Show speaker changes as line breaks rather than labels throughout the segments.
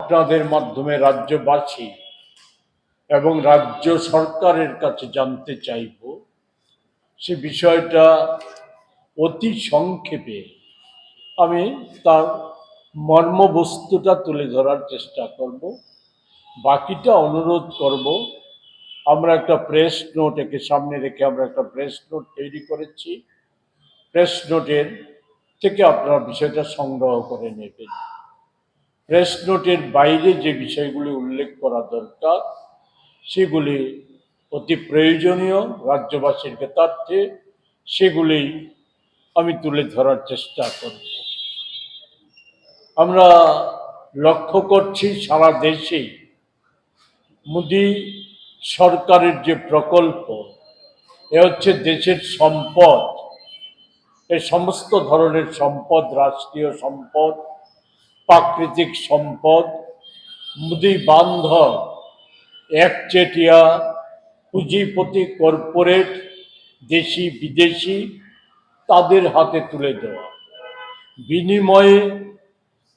আপনাদের মাধ্যমে রাজ্যবাসী এবং রাজ্য সরকারের কাছে জানতে চাইব, সে বিষয়টা অতি সংক্ষেপে আমি তার মর্মবস্তুটা তুলে ধরার চেষ্টা করব। বাকিটা অনুরোধ করব। আমরা একটা প্রেস নোট একে সামনে রেখে আমরা একটা প্রেস নোট তৈরি করেছি। প্রেস নোটের থেকে আপনারা বিষয়টা সংগ্রহ করে নেবেন। প্রেস নোটের বাইরে যে বিষয়গুলি উল্লেখ করা দরকার সেগুলি অতি প্রয়োজনীয় রাজ্যবাসীর ক্ষেত্রে, সেগুলি আমি তুলে ধরার চেষ্টা করব। আমরা লক্ষ্য করছি সারা দেশেই মোদি সরকারের যে প্রকল্প, এ হচ্ছে দেশের সম্পদ। এই সমস্ত ধরনের সম্পদ, রাষ্ট্রীয় সম্পদ, প্রাকৃতিক সম্পদ, মোদি বান্ধব একচেটিয়া পুঁজিপতি কর্পোরেট, দেশি বিদেশি, তাদের হাতে তুলে দেওয়া। বিনিময়ে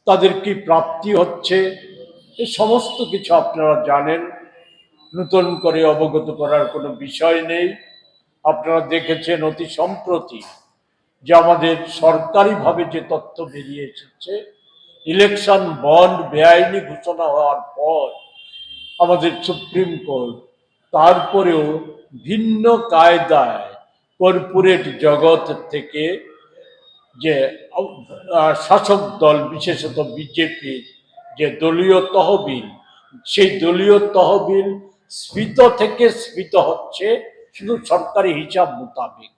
তাদের কি প্রাপ্তি হচ্ছে, এই সমস্ত কিছু আপনারা জানেন, নতুন করে অবগত করার কোনো বিষয় নেই। আপনারা দেখেছেন অতি সম্প্রতি যে আমাদের সরকারিভাবে যে তথ্য বেরিয়ে এসেছে, ইলেকশন বন্ড বেআইনি ঘোষণা হওয়ার পর আমাদের সুপ্রিম কোর্ট তারপরেও ভিন্ন কায়দায় কর্পোরেট জগৎ থেকে যে শাসক দল, বিশেষত বিজেপির যে দলীয় তহবিল, সেই দলীয় তহবিল স্ফীত থেকে স্ফীত হচ্ছে শুধু সরকারি হিসাব মোতাবেক।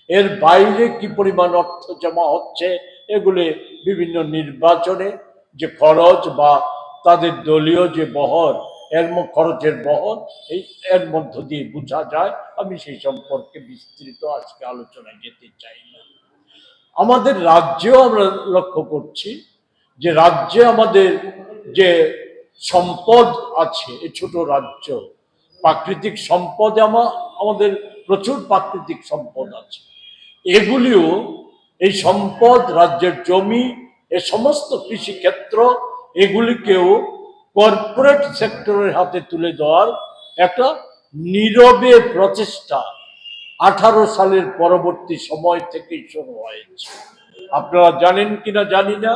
এর বাইরে কি পরিমাণ অর্থ জমা হচ্ছে, এগুলি বিভিন্ন নির্বাচনে যে খরচ বা তাদের দলীয় যে বহর, খরচের বহর, এর মধ্য দিয়ে বোঝা যায়। আমি সেই সম্পর্কে বিস্তৃত আজকে আলোচনায় যেতে চাই না। আমাদের রাজ্যেও আমরা লক্ষ্য করছি যে রাজ্যে আমাদের যে সম্পদ আছে, এই ছোট রাজ্য, প্রাকৃতিক সম্পদ আমাদের প্রচুর প্রাকৃতিক সম্পদ আছে। এগুলিও, এই সম্পদ, রাজ্যের জমি, এ সমস্ত কৃষিক্ষেত্র, এগুলিকেও কর্পোরেট সেক্টরের হাতে তুলে দেওয়ার একটা নীরবে প্রচেষ্টা 18 সালের পরবর্তী সময় থেকেই শুরু হয়েছে। আপনারা জানেন কিনা জানি না,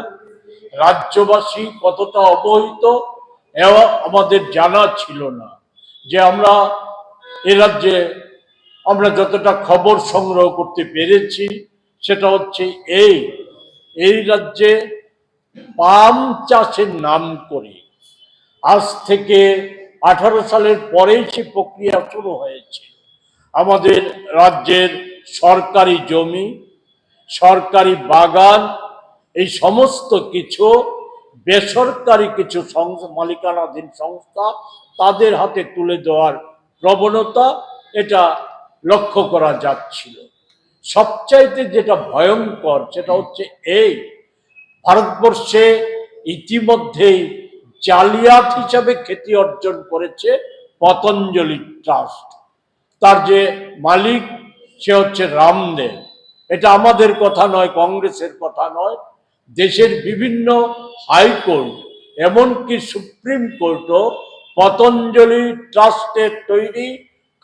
রাজ্যবাসী কতটা অবহিত আমাদের জানা ছিল না। যে আমরা এ রাজ্যে আমরা যতটা খবর সংগ্রহ করতে পেরেছি, সেটা হচ্ছে এই রাজ্যে পাম চাষের নাম করে আজ থেকে 18 সালের পরেই সে প্রক্রিয়া শুরু হয়েছে। আমাদের রাজ্যের সরকারি জমি, সরকারি বাগান, এই সমস্ত কিছু বেসরকারি কিছু মালিকানাধীন সংস্থা, তাদের হাতে তুলে দেওয়ার প্রবণতা এটা লক্ষ্য করা যাচ্ছিল। সবচাইতে যেটা ভয়ঙ্কর সেটা হচ্ছে ভারতবর্ষে ইতিমধ্যেই জালিয়াত হিসাবে খ্যাতি অর্জন করেছে পতঞ্জলি ট্রাস্ট। তার যে মালিক সে হচ্ছে রামদেব। এটা আমাদের কথা নয়, কংগ্রেসের কথা নয়, দেশের বিভিন্ন হাইকোর্ট, এমনকি সুপ্রিম কোর্টও পতঞ্জলি ট্রাস্টের তৈরি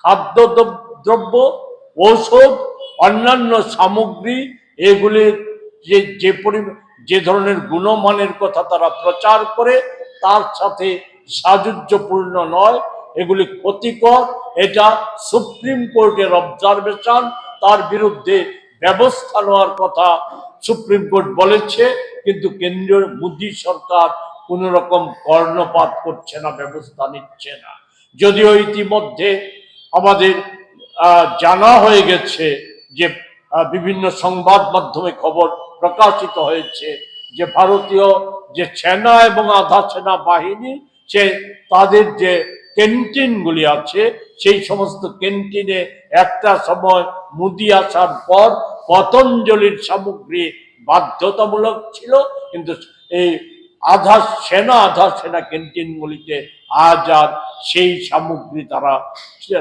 খাদ্যদ্রব্য, ঔষধ, অন্যান্য সামগ্রী, এগুলির যে ধরনের গুণমানের কথা তারা প্রচার করে, তার সাথে সাযুজ্যপূর্ণ নয়, এগুলি ক্ষতিকর। এটা সুপ্রিম কোর্টের অবজারভেশন, তার বিরুদ্ধে ব্যবস্থা নেওয়ার কথা সুপ্রিম কোর্ট বলেছে, কিন্তু কেন্দ্রীয় মোদী সরকার কোন রকম কর্ণপাত করছে না, ব্যবস্থা নিচ্ছে না। যদিও ইতিমধ্যে আমাদের জানা হয়ে গেছে যে বিভিন্ন সংবাদ মাধ্যমে খবর প্রকাশিত হয়েছে যে ভারতীয় যে সেনা এবং আধা সেনা বাহিনী, তাদের যে ক্যান্টিনগুলি আছে, সেই সমস্ত ক্যান্টিনে একটা সময় মোদি আসার পর পতঞ্জলির সামগ্রী বাধ্যতামূলক ছিল, কিন্তু এই আধা সেনা ক্যান্টিনগুলিতে আজ আর সেই সামগ্রী তারা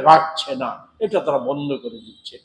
রাখছে না, এটা তারা বন্ধ করে দিচ্ছে।